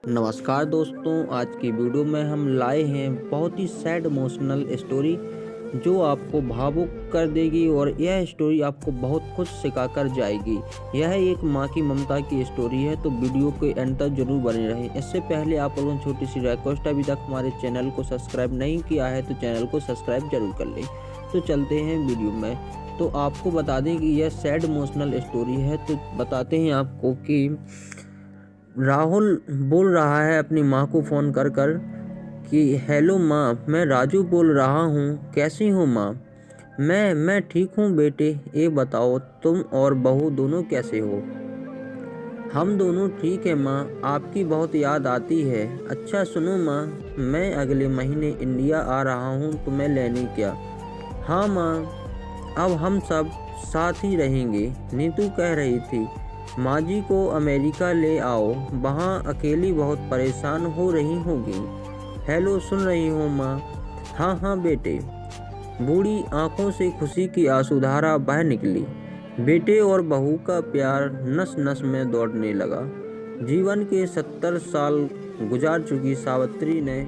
नमस्कार दोस्तों, आज की वीडियो में हम लाए हैं बहुत ही सैड इमोशनल स्टोरी जो आपको भावुक कर देगी और यह स्टोरी आपको बहुत कुछ सिखा कर जाएगी। यह एक माँ की ममता की स्टोरी है, तो वीडियो के एंड तक जरूर बने रहें। इससे पहले आप लोगों को छोटी सी रिक्वेस्ट, अभी तक हमारे चैनल को सब्सक्राइब नहीं किया है तो चैनल को सब्सक्राइब जरूर कर लें। तो चलते हैं वीडियो में। तो आपको बता दें कि यह सैड इमोशनल स्टोरी है, तो बताते हैं आपको कि राहुल बोल रहा है अपनी माँ को फ़ोन कर कर कि हेलो माँ, मैं राजू बोल रहा हूँ। कैसी हो माँ? मैं ठीक हूँ बेटे। ये बताओ तुम और बहू दोनों कैसे हो? हम दोनों ठीक है माँ, आपकी बहुत याद आती है। अच्छा सुनो माँ, मैं अगले महीने इंडिया आ रहा हूँ तुम्हें लेने। क्या? हाँ माँ, अब हम सब साथ ही रहेंगे। नीतू कह रही थी माँ जी को अमेरिका ले आओ, वहाँ अकेली बहुत परेशान हो रही होगी। हेलो, सुन रही हो माँ? हाँ हाँ बेटे। बूढ़ी आंखों से खुशी की आंसुधारा बह निकली। बेटे और बहू का प्यार नस नस में दौड़ने लगा। जीवन के 70 साल गुजार चुकी सावित्री ने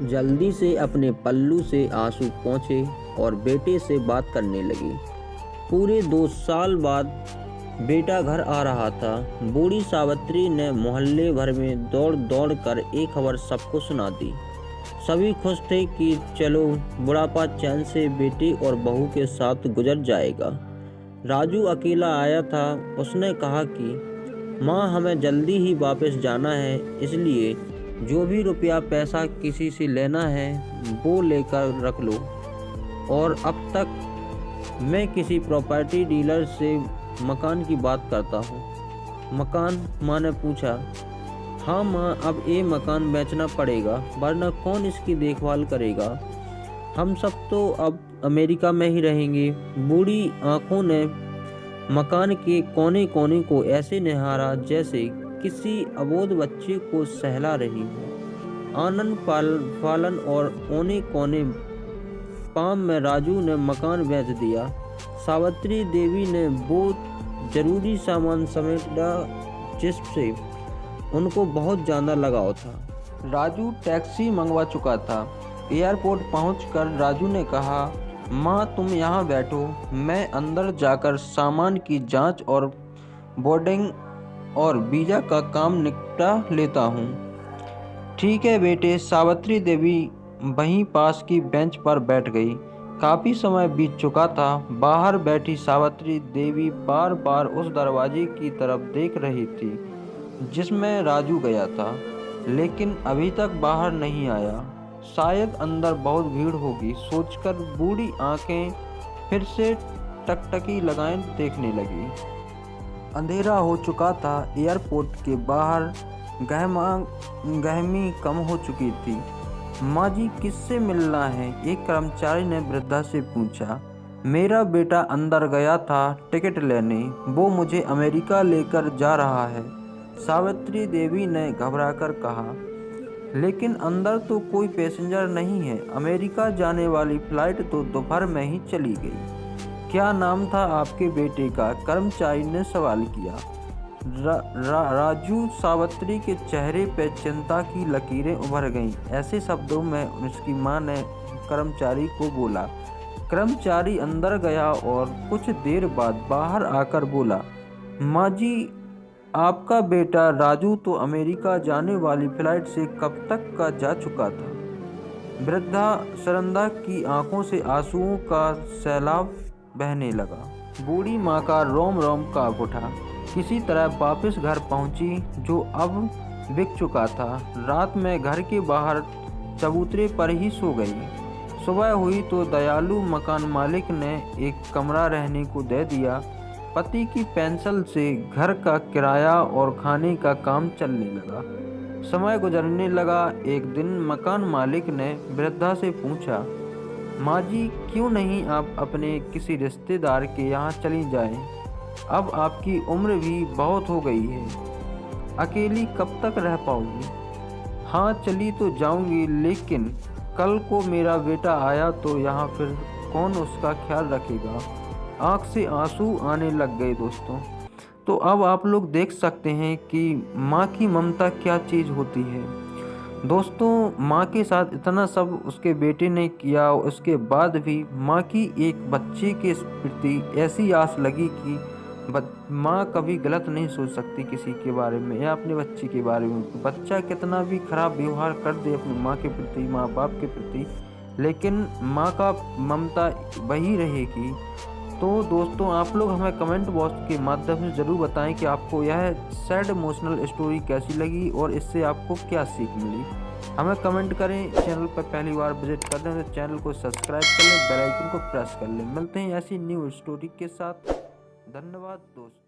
जल्दी से अपने पल्लू से आंसू पोंछे और बेटे से बात करने लगी। पूरे 2 साल बाद बेटा घर आ रहा था। बूढ़ी सावित्री ने मोहल्ले भर में दौड़ दौड़ कर एक खबर सबको सुना दी। सभी खुश थे कि चलो बुढ़ापा चैन से बेटे और बहू के साथ गुजर जाएगा। राजू अकेला आया था। उसने कहा कि माँ, हमें जल्दी ही वापस जाना है, इसलिए जो भी रुपया पैसा किसी से लेना है वो लेकर रख लो। और अब तक मैं किसी प्रॉपर्टी डीलर से मकान की बात करता हूँ। मकान? माँ ने पूछा। हाँ माँ, अब ये मकान बेचना पड़ेगा, वरना कौन इसकी देखभाल करेगा? हम सब तो अब अमेरिका में ही रहेंगे। बूढ़ी आंखों ने मकान के कोने कोने को ऐसे निहारा जैसे किसी अबोध बच्चे को सहला रही हो। आनंद फालन और ओने कोने पाम में राजू ने मकान बेच दिया। सावित्री देवी ने वो जरूरी सामान समेटा जिससे उनको बहुत ज़्यादा लगाव था। राजू टैक्सी मंगवा चुका था। एयरपोर्ट पहुंचकर राजू ने कहा, माँ तुम यहाँ बैठो, मैं अंदर जाकर सामान की जांच और बोर्डिंग और वीज़ा का काम निपटा लेता हूँ। ठीक है बेटे। सावित्री देवी वहीं पास की बेंच पर बैठ गई। काफ़ी समय बीत चुका था। बाहर बैठी सावित्री देवी बार बार उस दरवाजे की तरफ देख रही थी जिसमें राजू गया था, लेकिन अभी तक बाहर नहीं आया। शायद अंदर बहुत भीड़ होगी सोचकर बूढ़ी आंखें फिर से टकटकी लगाए देखने लगी। अंधेरा हो चुका था। एयरपोर्ट के बाहर गहमी कम हो चुकी थी। माँ जी, किससे मिलना है? एक कर्मचारी ने वृद्धा से पूछा। मेरा बेटा अंदर गया था टिकट लेने, वो मुझे अमेरिका लेकर जा रहा है, सावित्री देवी ने घबराकर कहा। लेकिन अंदर तो कोई पैसेंजर नहीं है। अमेरिका जाने वाली फ्लाइट तो दोपहर में ही चली गई। क्या नाम था आपके बेटे का? कर्मचारी ने सवाल किया। राजू। सावित्री के चेहरे पर चिंता की लकीरें उभर गईं। ऐसे शब्दों में उसकी मां ने कर्मचारी को बोला। कर्मचारी अंदर गया और कुछ देर बाद बाहर आकर बोला, माँ जी, आपका बेटा राजू तो अमेरिका जाने वाली फ्लाइट से कब तक का जा चुका था। वृद्धा सरंदा की आंखों से आंसुओं का सैलाब बहने लगा। बूढ़ी माँ का रोम रोम कांप उठा। किसी तरह वापस घर पहुंची जो अब बिक चुका था। रात में घर के बाहर चबूतरे पर ही सो गई। सुबह हुई तो दयालु मकान मालिक ने एक कमरा रहने को दे दिया। पति की पेंशन से घर का किराया और खाने का काम चलने लगा। समय गुजरने लगा। एक दिन मकान मालिक ने वृद्धा से पूछा, माँ जी, क्यों नहीं आप अपने किसी रिश्तेदार के यहाँ चली जाएं? अब आपकी उम्र भी बहुत हो गई है। अकेली कब तक रह पाओगी? हाँ, चली तो जाऊंगी, लेकिन कल को मेरा बेटा आया तो यहाँ फिर कौन उसका ख्याल रखेगा? आँख से आंसू आने लग गए दोस्तों। तो अब आप लोग देख सकते हैं कि माँ की ममता क्या चीज़ होती है। दोस्तों, माँ के साथ इतना सब उसके बेटे ने किया, उसके बाद भी माँ की एक बच्चे के प्रति ऐसी आस लगी कि माँ कभी गलत नहीं सोच सकती किसी के बारे में या अपने बच्चे के बारे में। बच्चा कितना भी खराब व्यवहार कर दे अपनी माँ के प्रति, माँ बाप के प्रति, लेकिन माँ का ममता वही रहेगी। तो दोस्तों, आप लोग हमें कमेंट बॉक्स के माध्यम से ज़रूर बताएं कि आपको यह सैड इमोशनल स्टोरी कैसी लगी और इससे आपको क्या सीख मिली। हमें कमेंट करें। चैनल पर पहली बार विजिट कर रहे हैं तो चैनल को सब्सक्राइब कर लें, बेल आइकन को प्रेस कर लें। मिलते हैं ऐसी न्यू स्टोरी के साथ। धन्यवाद दोस्तों।